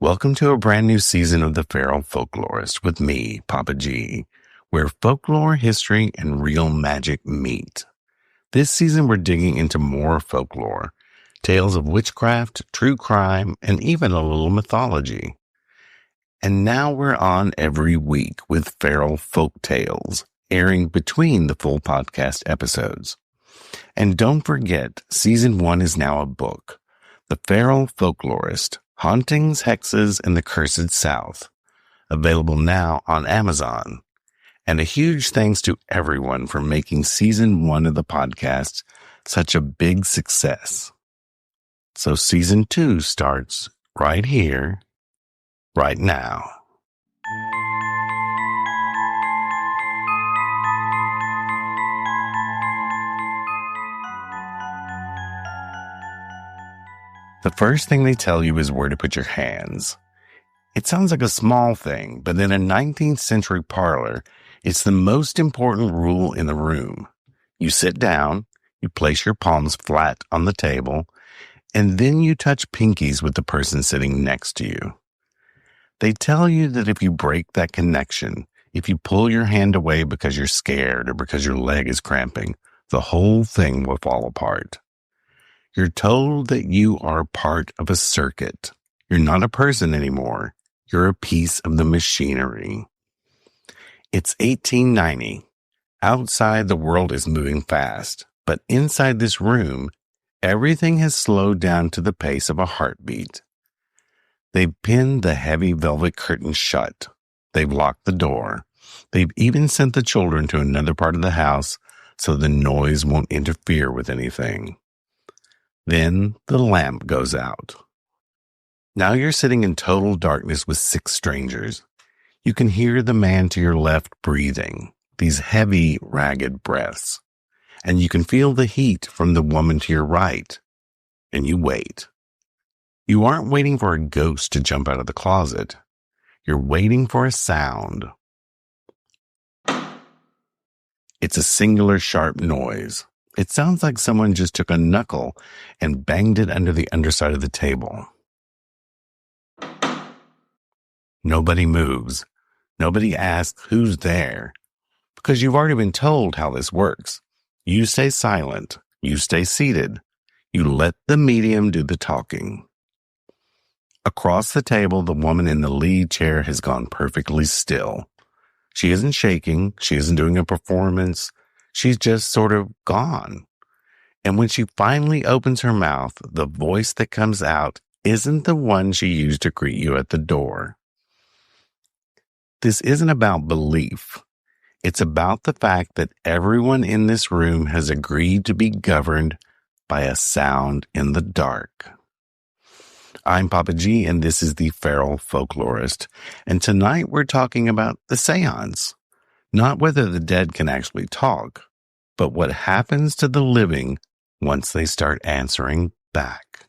Welcome to a brand new season of The Feral Folklorist with me, Papa G, where folklore, history, and real magic meet. This season we're digging into more folklore, tales of witchcraft, true crime, and even a little mythology. And now we're on every week with Feral Folk Tales, airing between the full podcast episodes. And don't forget, Season 1 is now a book, The Feral Folklorist, Hauntings, Hexes, and the Cursed South, available now on Amazon. And a huge thanks to everyone for making Season 1 of the podcast such a big success. So Season 2 starts right here, right now. The first thing they tell you is where to put your hands. It sounds like a small thing, but in a 19th century parlor, it's the most important rule in the room. You sit down, you place your palms flat on the table, and then you touch pinkies with the person sitting next to you. They tell you that if you break that connection, if you pull your hand away because you're scared or because your leg is cramping, the whole thing will fall apart. You're told that you are part of a circuit. You're not a person anymore. You're a piece of the machinery. It's 1890. Outside, the world is moving fast, but inside this room, everything has slowed down to the pace of a heartbeat. They've pinned the heavy velvet curtain shut. They've locked the door. They've even sent the children to another part of the house so the noise won't interfere with anything. Then the lamp goes out. Now you're sitting in total darkness with 6 strangers. You can hear the man to your left breathing, these heavy, ragged breaths. And you can feel the heat from the woman to your right. And you wait. You aren't waiting for a ghost to jump out of the closet. You're waiting for a sound. It's a singular sharp noise. It sounds like someone just took a knuckle and banged it under the underside of the table. Nobody moves. Nobody asks who's there, because you've already been told how this works. You stay silent. You stay seated. You let the medium do the talking. Across the table, the woman in the lead chair has gone perfectly still. She isn't shaking. She isn't doing a performance. She's just sort of gone. And when she finally opens her mouth, the voice that comes out isn't the one she used to greet you at the door. This isn't about belief. It's about the fact that everyone in this room has agreed to be governed by a sound in the dark. I'm Papa G, and this is the Feral Folklorist. And tonight we're talking about the séance. Not whether the dead can actually talk, but what happens to the living once they start answering back.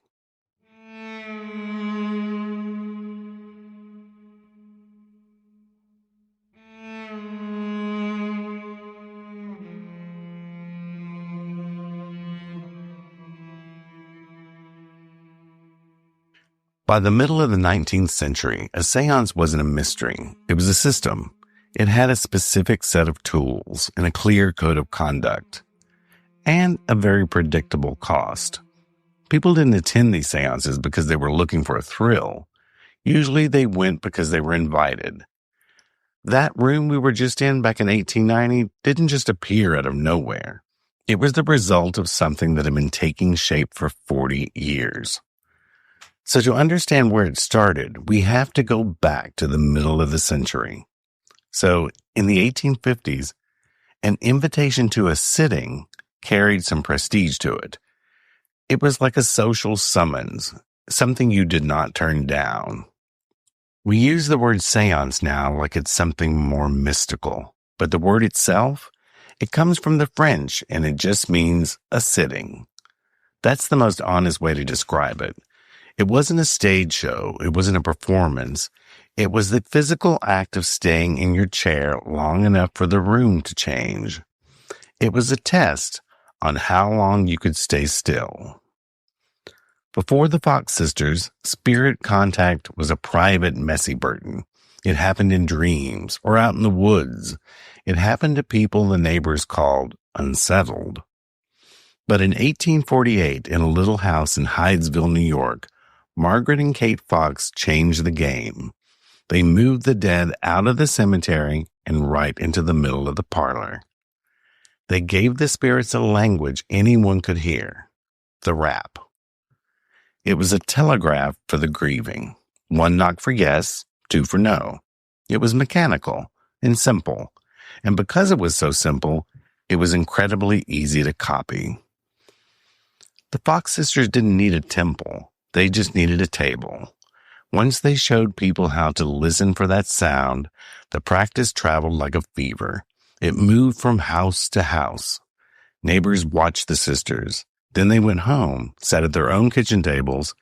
By the middle of the 19th century, a séance wasn't a mystery. It was a system. It had a specific set of tools and a clear code of conduct, and a very predictable cost. People didn't attend these seances because they were looking for a thrill. Usually they went because they were invited. That room we were just in back in 1890 didn't just appear out of nowhere. It was the result of something that had been taking shape for 40 years. So to understand where it started, we have to go back to the middle of the century. So in the 1850s, an invitation to a sitting carried some prestige to it. It was like a social summons, something you did not turn down. We use the word séance now like it's something more mystical, but the word itself, it comes from the French and it just means a sitting. That's the most honest way to describe it. It wasn't a stage show. It wasn't a performance. It was the physical act of staying in your chair long enough for the room to change. It was a test on how long you could stay still. Before the Fox sisters, spirit contact was a private, messy burden. It happened in dreams or out in the woods. It happened to people the neighbors called unsettled. But in 1848, in a little house in Hydesville, New York, Margaret and Kate Fox changed the game. They moved the dead out of the cemetery and right into the middle of the parlor. They gave the spirits a language anyone could hear, the rap. It was a telegraph for the grieving. 1 knock for yes, 2 for no. It was mechanical and simple. And because it was so simple, it was incredibly easy to copy. The Fox sisters didn't need a temple. They just needed a table. Once they showed people how to listen for that sound, the practice traveled like a fever. It moved from house to house. Neighbors watched the sisters. Then they went home, sat at their own kitchen tables,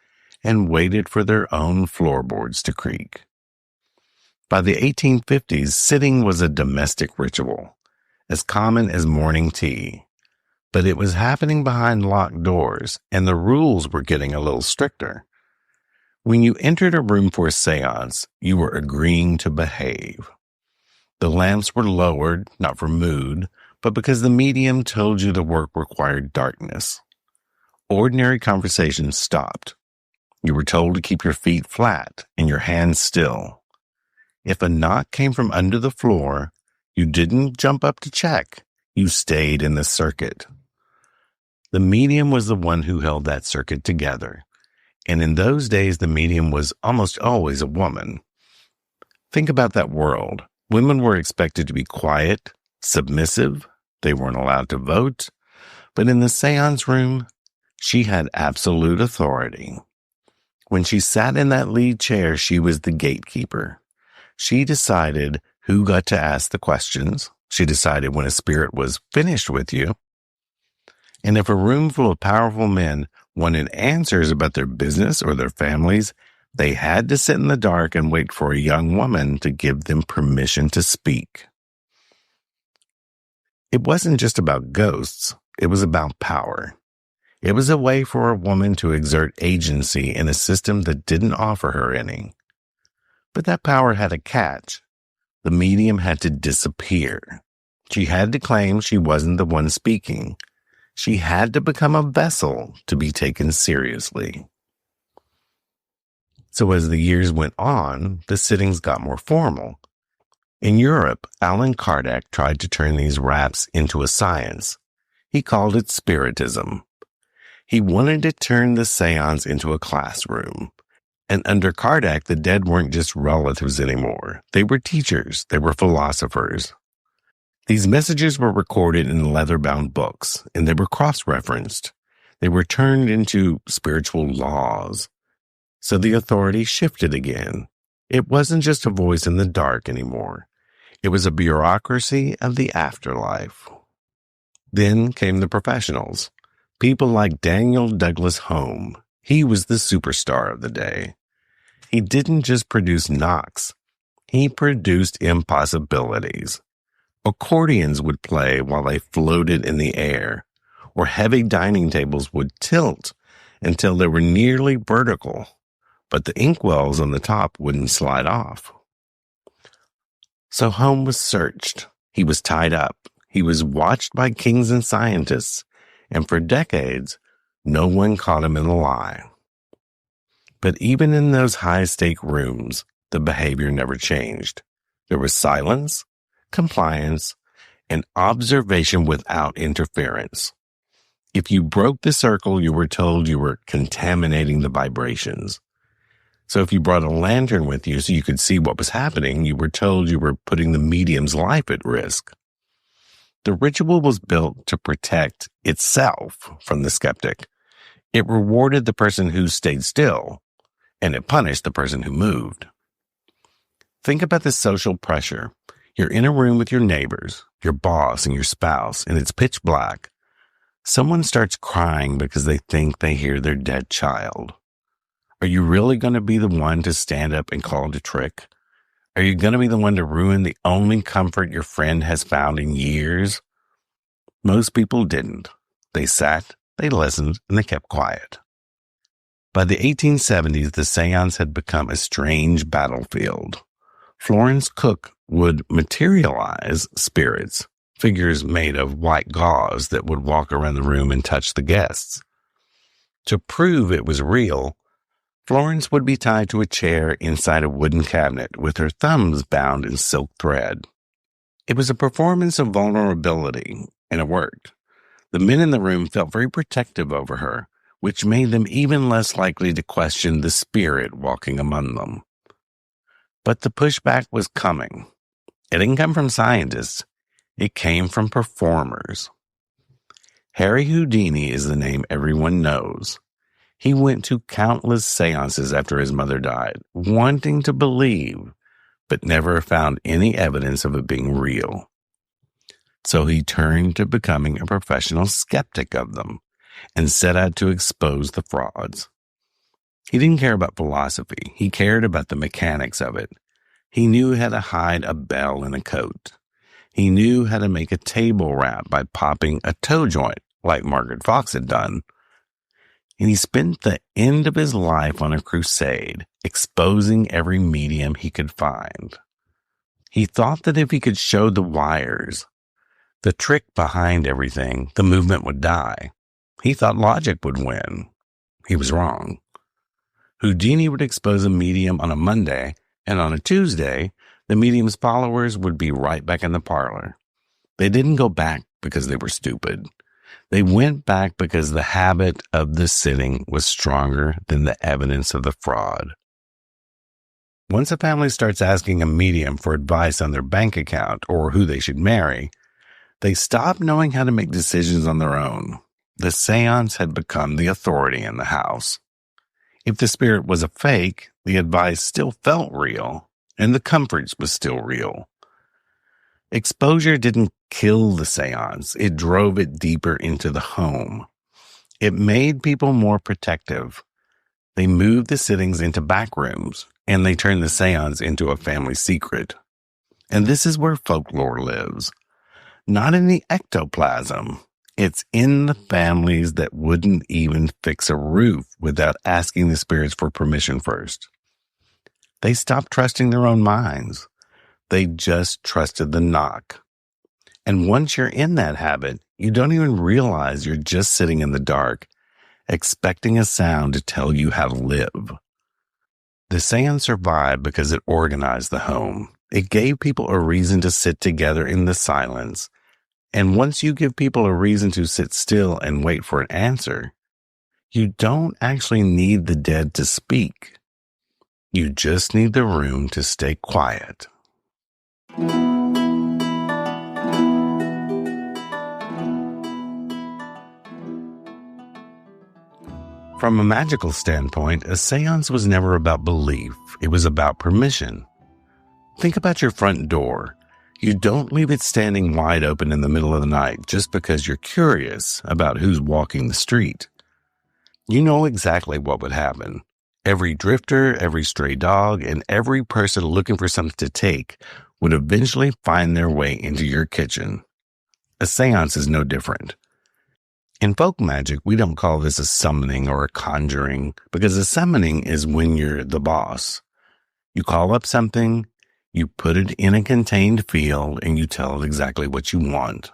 and waited for their own floorboards to creak. By the 1850s, sitting was a domestic ritual, as common as morning tea. But it was happening behind locked doors, and the rules were getting a little stricter. When you entered a room for a séance, you were agreeing to behave. The lamps were lowered, not for mood, but because the medium told you the work required darkness. Ordinary conversation stopped. You were told to keep your feet flat and your hands still. If a knock came from under the floor, you didn't jump up to check. You stayed in the circuit. The medium was the one who held that circuit together. And in those days, the medium was almost always a woman. Think about that world. Women were expected to be quiet, submissive. They weren't allowed to vote. But in the séance room, she had absolute authority. When she sat in that lead chair, she was the gatekeeper. She decided who got to ask the questions. She decided when a spirit was finished with you. And if a room full of powerful men wanted answers about their business or their families, they had to sit in the dark and wait for a young woman to give them permission to speak. It wasn't just about ghosts. It was about power. It was a way for a woman to exert agency in a system that didn't offer her any. But that power had a catch. The medium had to disappear. She had to claim she wasn't the one speaking. She had to become a vessel to be taken seriously. So as the years went on, the sittings got more formal. In Europe, Allan Kardec tried to turn these raps into a science. He called it spiritism. He wanted to turn the séance into a classroom. And under Kardec, the dead weren't just relatives anymore. They were teachers. They were philosophers. These messages were recorded in leather-bound books, and they were cross-referenced. They were turned into spiritual laws. So the authority shifted again. It wasn't just a voice in the dark anymore. It was a bureaucracy of the afterlife. Then came the professionals. People like Daniel Douglas Home. He was the superstar of the day. He didn't just produce knocks. He produced impossibilities. Accordions would play while they floated in the air, or heavy dining tables would tilt until they were nearly vertical, but the inkwells on the top wouldn't slide off. So Home was searched. He was tied up. He was watched by kings and scientists, and for decades, no one caught him in a lie. But even in those high-stake rooms, the behavior never changed. There was silence, compliance, and observation without interference. If you broke the circle, you were told you were contaminating the vibrations. So if you brought a lantern with you so you could see what was happening, you were told you were putting the medium's life at risk. The ritual was built to protect itself from the skeptic. It rewarded the person who stayed still, and it punished the person who moved. Think about the social pressure. You're in a room with your neighbors, your boss, and your spouse, and it's pitch black. Someone starts crying because they think they hear their dead child. Are you really going to be the one to stand up and call it a trick? Are you going to be the one to ruin the only comfort your friend has found in years? Most people didn't. They sat, they listened, and they kept quiet. By the 1870s, the seance had become a strange battlefield. Florence Cook would materialize spirits, figures made of white gauze that would walk around the room and touch the guests. To prove it was real, Florence would be tied to a chair inside a wooden cabinet with her thumbs bound in silk thread. It was a performance of vulnerability, and it worked. The men in the room felt very protective over her, which made them even less likely to question the spirit walking among them. But the pushback was coming. It didn't come from scientists. It came from performers. Harry Houdini is the name everyone knows. He went to countless seances after his mother died, wanting to believe, but never found any evidence of it being real. So he turned to becoming a professional skeptic of them and set out to expose the frauds. He didn't care about philosophy. He cared about the mechanics of it. He knew how to hide a bell in a coat. He knew how to make a table wrap by popping a toe joint, like Margaret Fox had done. And he spent the end of his life on a crusade, exposing every medium he could find. He thought that if he could show the wires, the trick behind everything, the movement would die. He thought logic would win. He was wrong. Houdini would expose a medium on a Monday, and on a Tuesday, the medium's followers would be right back in the parlor. They didn't go back because they were stupid. They went back because the habit of the sitting was stronger than the evidence of the fraud. Once a family starts asking a medium for advice on their bank account or who they should marry, they stop knowing how to make decisions on their own. The seance had become the authority in the house. If the spirit was a fake, the advice still felt real, and the comforts was still real. Exposure didn't kill the seance, it drove it deeper into the home. It made people more protective. They moved the sittings into back rooms, and they turned the seance into a family secret. And this is where folklore lives. Not in the ectoplasm. It's in the families that wouldn't even fix a roof without asking the spirits for permission first. They stopped trusting their own minds. They just trusted the knock. And once you're in that habit, you don't even realize you're just sitting in the dark, expecting a sound to tell you how to live. The seance survived because it organized the home. It gave people a reason to sit together in the silence. And once you give people a reason to sit still and wait for an answer, you don't actually need the dead to speak. You just need the room to stay quiet. From a magical standpoint, a seance was never about belief. It was about permission. Think about your front door. You don't leave it standing wide open in the middle of the night just because you're curious about who's walking the street. You know exactly what would happen. Every drifter, every stray dog, and every person looking for something to take would eventually find their way into your kitchen. A seance is no different. In folk magic, we don't call this a summoning or a conjuring, because a summoning is when you're the boss. You call up something, you put it in a contained field, and you tell it exactly what you want.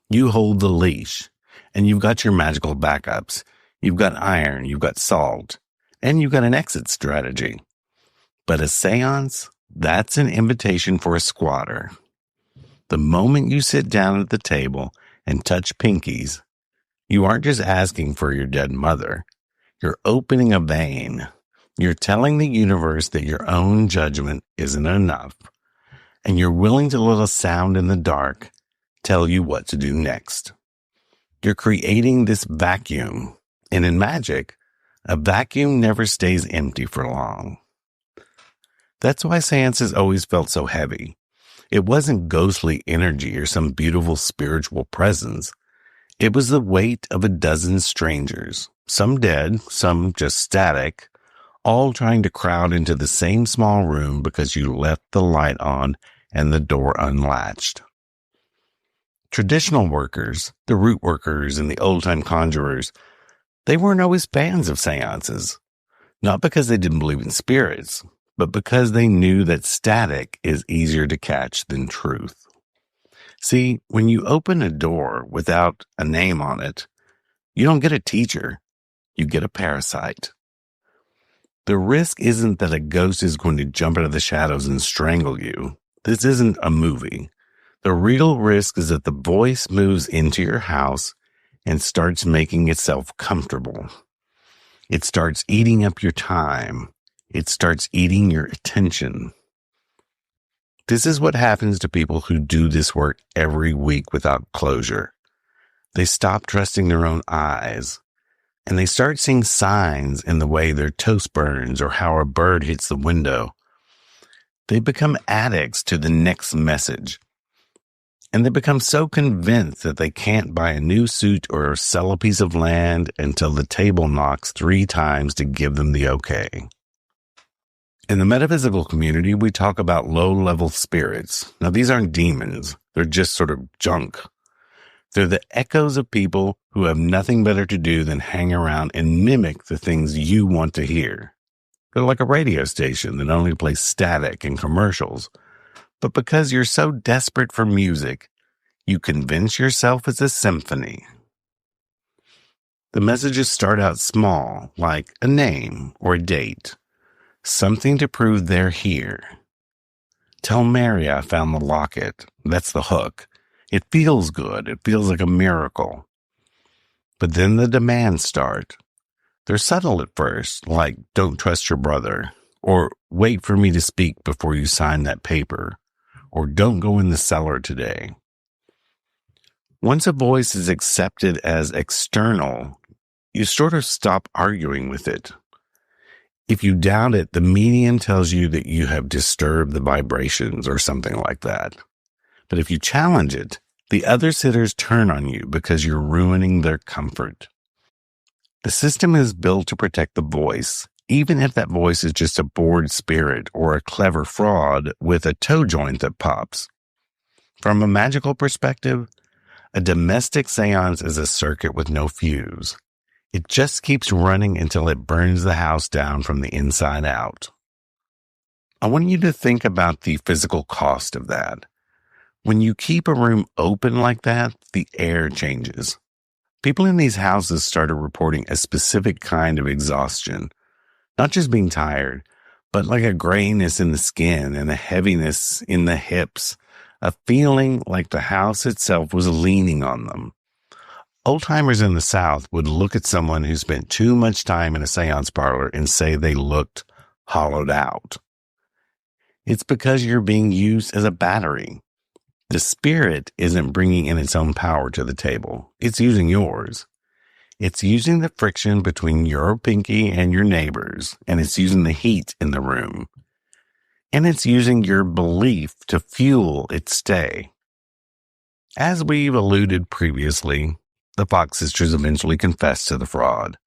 You hold the leash, and you've got your magical backups. You've got iron, you've got salt, and you've got an exit strategy. But a seance, that's an invitation for a squatter. The moment you sit down at the table and touch pinkies, you aren't just asking for your dead mother. You're opening a vein. You're telling the universe that your own judgment isn't enough, and you're willing to let a sound in the dark tell you what to do next. You're creating this vacuum, and in magic, a vacuum never stays empty for long. That's why seances always felt so heavy. It wasn't ghostly energy or some beautiful spiritual presence. It was the weight of a dozen strangers, some dead, some just static, all trying to crowd into the same small room because you left the light on and the door unlatched. Traditional workers, the root workers and the old-time conjurers, they weren't always fans of seances. Not because they didn't believe in spirits, but because they knew that static is easier to catch than truth. See, when you open a door without a name on it, you don't get a teacher, you get a parasite. The risk isn't that a ghost is going to jump out of the shadows and strangle you. This isn't a movie. The real risk is that the voice moves into your house and starts making itself comfortable. It starts eating up your time. It starts eating your attention. This is what happens to people who do this work every week without closure. They stop trusting their own eyes, and they start seeing signs in the way their toast burns or how a bird hits the window. They become addicts to the next message. And they become so convinced that they can't buy a new suit or sell a piece of land until the table knocks 3 times to give them the okay. In the metaphysical community, we talk about low-level spirits. Now, these aren't demons. They're just sort of junk. They're the echoes of people who have nothing better to do than hang around and mimic the things you want to hear. They're like a radio station that only plays static and commercials. But because you're so desperate for music, you convince yourself it's a symphony. The messages start out small, like a name or a date, something to prove they're here. Tell Mary I found the locket. That's the hook. It feels good. It feels like a miracle. But then the demands start. They're subtle at first, like don't trust your brother, or wait for me to speak before you sign that paper, or don't go in the cellar today. Once a voice is accepted as external, you sort of stop arguing with it. If you doubt it, the medium tells you that you have disturbed the vibrations or something like that. But if you challenge it, the other sitters turn on you because you're ruining their comfort. The system is built to protect the voice, even if that voice is just a bored spirit or a clever fraud with a toe joint that pops. From a magical perspective, a domestic séance is a circuit with no fuse. It just keeps running until it burns the house down from the inside out. I want you to think about the physical cost of that. When you keep a room open like that, the air changes. People in these houses started reporting a specific kind of exhaustion, not just being tired, but like a grayness in the skin and a heaviness in the hips, a feeling like the house itself was leaning on them. Old-timers in the South would look at someone who spent too much time in a seance parlor and say they looked hollowed out. It's because you're being used as a battery. The spirit isn't bringing in its own power to the table. It's using yours. It's using the friction between your pinky and your neighbor's, and it's using the heat in the room. And it's using your belief to fuel its stay. As we've alluded previously, the Fox sisters eventually confessed to the fraud.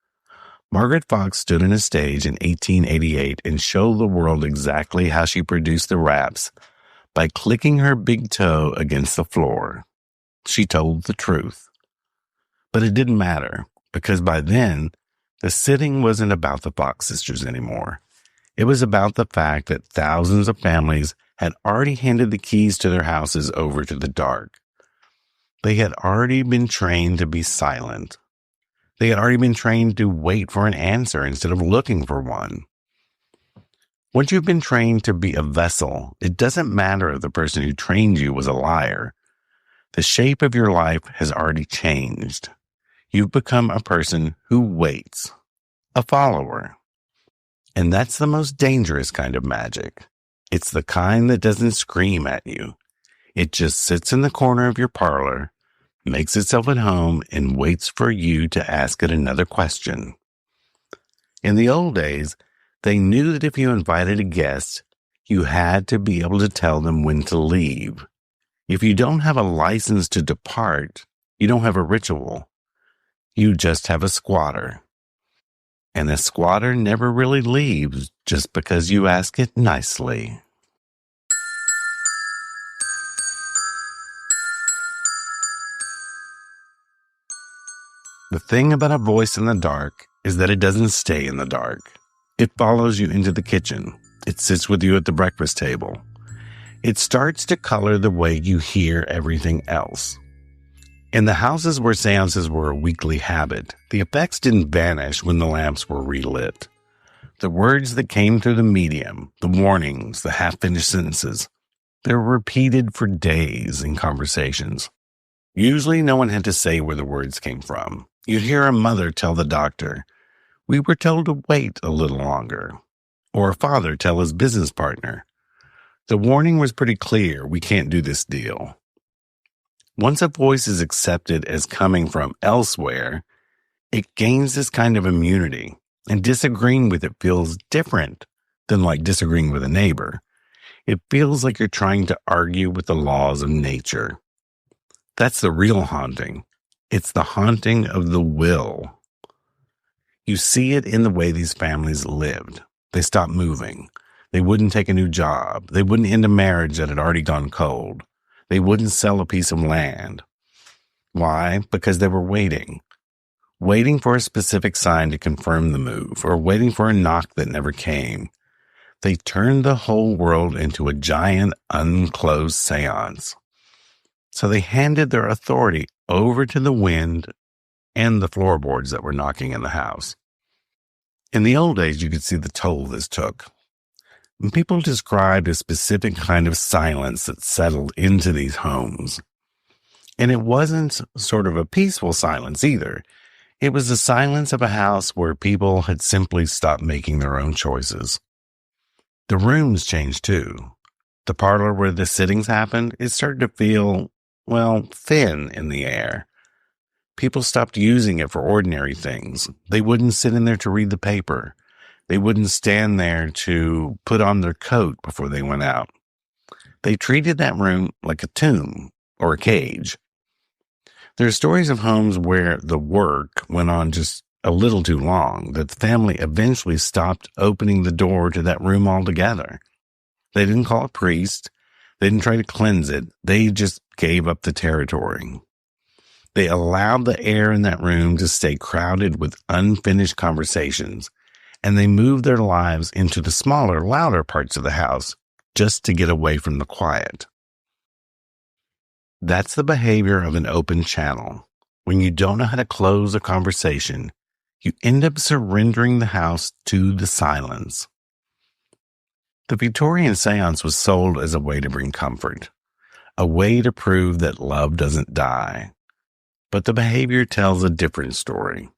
Margaret Fox stood on a stage in 1888 and showed the world exactly how she produced the raps by clicking her big toe against the floor. She told the truth. But it didn't matter, because by then, the sitting wasn't about the Fox sisters anymore. It was about the fact that thousands of families had already handed the keys to their houses over to the dark. They had already been trained to be silent. They had already been trained to wait for an answer instead of looking for one. Once you've been trained to be a vessel, it doesn't matter if the person who trained you was a liar. The shape of your life has already changed. You've become a person who waits, a follower. And that's the most dangerous kind of magic. It's the kind that doesn't scream at you. It just sits in the corner of your parlor, makes itself at home, and waits for you to ask it another question. In the old days, they knew that if you invited a guest, you had to be able to tell them when to leave. If you don't have a license to depart, you don't have a ritual. You just have a squatter. And the squatter never really leaves just because you ask it nicely. The thing about a voice in the dark is that it doesn't stay in the dark. It follows you into the kitchen. It sits with you at the breakfast table. It starts to color the way you hear everything else. In the houses where seances were a weekly habit, the effects didn't vanish when the lamps were relit. The words that came through the medium, the warnings, the half-finished sentences, they're repeated for days in conversations. Usually no one had to say where the words came from. You'd hear a mother tell the doctor, "We were told to wait a little longer," or a father tell his business partner, "The warning was pretty clear, we can't do this deal." Once a voice is accepted as coming from elsewhere, it gains this kind of immunity, and disagreeing with it feels different than like disagreeing with a neighbor. It feels like you're trying to argue with the laws of nature. That's the real haunting. It's the haunting of the will. You see it in the way these families lived. They stopped moving. They wouldn't take a new job. They wouldn't end a marriage that had already gone cold. They wouldn't sell a piece of land. Why? Because they were waiting for a specific sign to confirm the move, or waiting for a knock that never came. They turned the whole world into a giant, unclosed seance. So they handed their authority over to the wind and the floorboards that were knocking in the house. In the old days, you could see the toll this took. People described a specific kind of silence that settled into these homes. And it wasn't sort of a peaceful silence either. It was the silence of a house where people had simply stopped making their own choices. The rooms changed too. The parlor where the sittings happened, it started to feel, thin in the air. People stopped using it for ordinary things. They wouldn't sit in there to read the paper. They wouldn't stand there to put on their coat before they went out. They treated that room like a tomb or a cage. There are stories of homes where the work went on just a little too long, that the family eventually stopped opening the door to that room altogether. They didn't call a priest. They didn't try to cleanse it. They just gave up the territory. They allowed the air in that room to stay crowded with unfinished conversations, and they moved their lives into the smaller, louder parts of the house just to get away from the quiet. That's the behavior of an open channel. When you don't know how to close a conversation, you end up surrendering the house to the silence. The Victorian séance was sold as a way to bring comfort, a way to prove that love doesn't die. But the behavior tells a different story.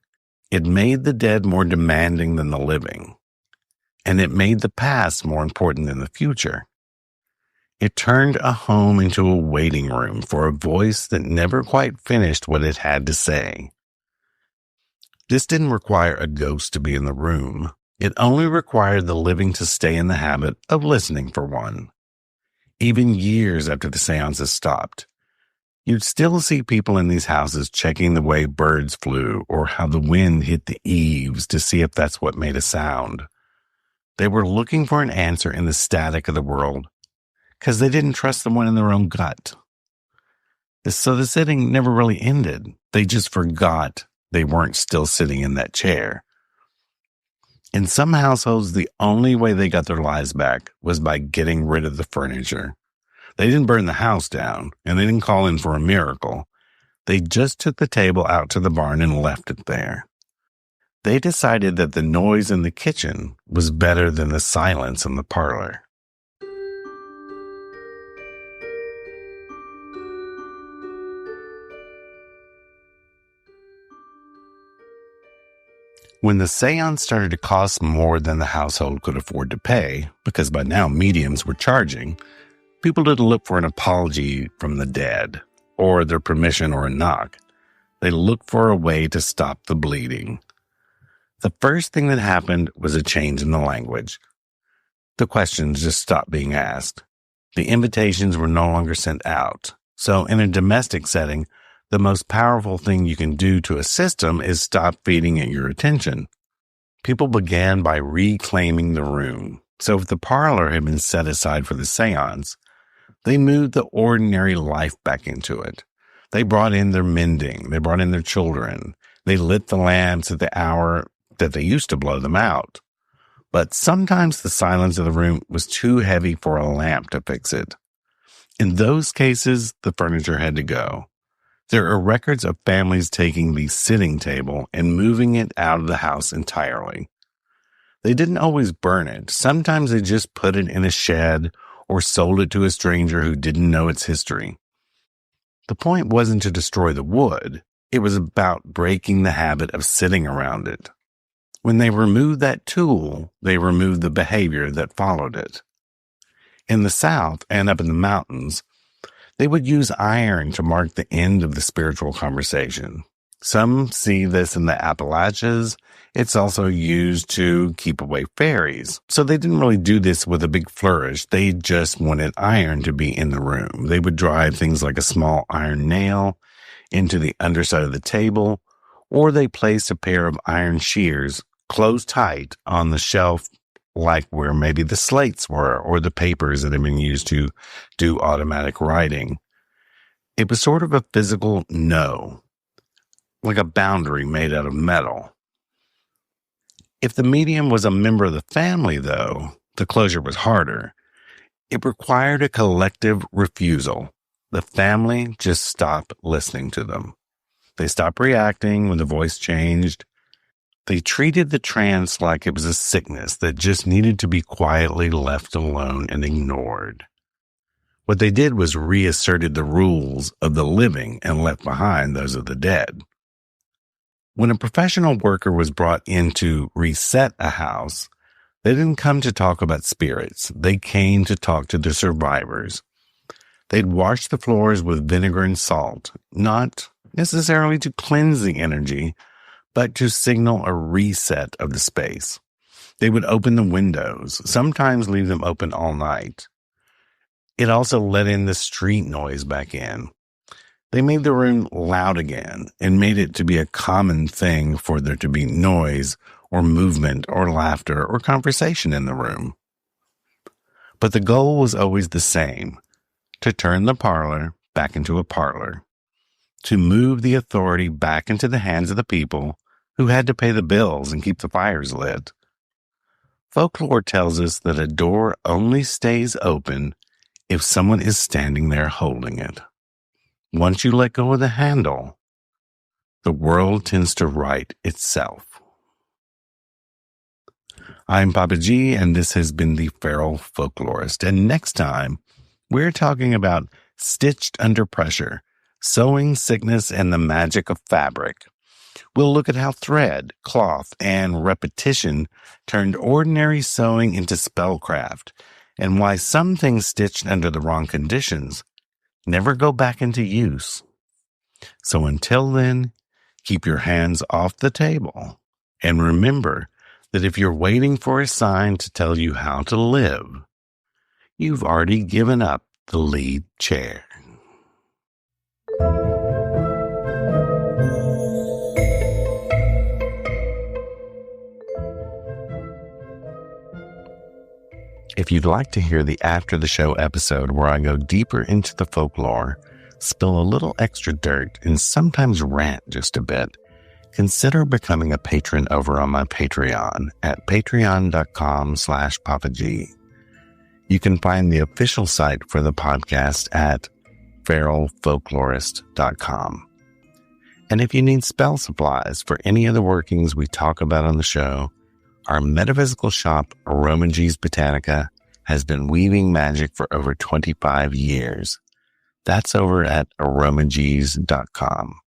It made the dead more demanding than the living, and it made the past more important than the future. It turned a home into a waiting room for a voice that never quite finished what it had to say. This didn't require a ghost to be in the room. It only required the living to stay in the habit of listening for one. Even years after the seances stopped, you'd still see people in these houses checking the way birds flew or how the wind hit the eaves to see if that's what made a sound. They were looking for an answer in the static of the world because they didn't trust the one in their own gut. So the sitting never really ended. They just forgot they weren't still sitting in that chair. In some households, the only way they got their lives back was by getting rid of the furniture. They didn't burn the house down, and they didn't call in for a miracle. They just took the table out to the barn and left it there. They decided that the noise in the kitchen was better than the silence in the parlor. When the seance started to cost more than the household could afford to pay, because by now mediums were charging, people didn't look for an apology from the dead, or their permission or a knock. They looked for a way to stop the bleeding. The first thing that happened was a change in the language. The questions just stopped being asked. The invitations were no longer sent out. So in a domestic setting, the most powerful thing you can do to a system is stop feeding it your attention. People began by reclaiming the room. So if the parlor had been set aside for the seance, they moved the ordinary life back into it. They brought in their mending. They brought in their children. They lit the lamps at the hour that they used to blow them out. but sometimes the silence of the room was too heavy for a lamp to fix it. In those cases, the furniture had to go. There are records of families taking the sitting table and moving it out of the house entirely. They didn't always burn it. Sometimes they just put it in a shed or sold it to a stranger who didn't know its history. The point wasn't to destroy the wood. It was about breaking the habit of sitting around it. When they removed that tool, they removed the behavior that followed it. In the South and up in the mountains, they would use iron to mark the end of the spiritual conversation. Some see this in the Appalachians. It's also used to keep away fairies. So they didn't really do this with a big flourish. They just wanted iron to be in the room. They would drive things like a small iron nail into the underside of the table, or they placed a pair of iron shears closed tight on the shelf, like where maybe the slates were or the papers that had been used to do automatic writing. It was sort of a physical no, like a boundary made out of metal. If the medium was a member of the family, though, the closure was harder. It required a collective refusal. The family just stopped listening to them. They stopped reacting when the voice changed. They treated the trance like it was a sickness that just needed to be quietly left alone and ignored. What they did was reasserted the rules of the living and left behind those of the dead. When a professional worker was brought in to reset a house, they didn't come to talk about spirits. They came to talk to the survivors. They'd wash the floors with vinegar and salt, not necessarily to cleanse the energy, but to signal a reset of the space. They would open the windows, sometimes leave them open all night. It also let in the street noise back in. They made the room loud again and made it to be a common thing for there to be noise or movement or laughter or conversation in the room. But the goal was always the same: to turn the parlor back into a parlor, to move the authority back into the hands of the people who had to pay the bills and keep the fires lit. Folklore tells us that a door only stays open if someone is standing there holding it. Once you let go of the handle, the world tends to right itself. I'm Papa G, and this has been the Feral Folklorist. And next time, we're talking about stitched under pressure, sewing sickness, and the magic of fabric. We'll look at how thread, cloth, and repetition turned ordinary sewing into spellcraft, and why some things stitched under the wrong conditions never go back into use. So until then, keep your hands off the table, and remember that if you're waiting for a sign to tell you how to live, you've already given up the lead chair. If you'd like to hear the After the Show episode where I go deeper into the folklore, spill a little extra dirt, and sometimes rant just a bit, consider becoming a patron over on my Patreon at patreon.com/PapaG. You can find the official site for the podcast at feralfolklorist.com. And if you need spell supplies for any of the workings we talk about on the show, our metaphysical shop, Aromages Botanica, has been weaving magic for over 25 years. That's over at aromages.com.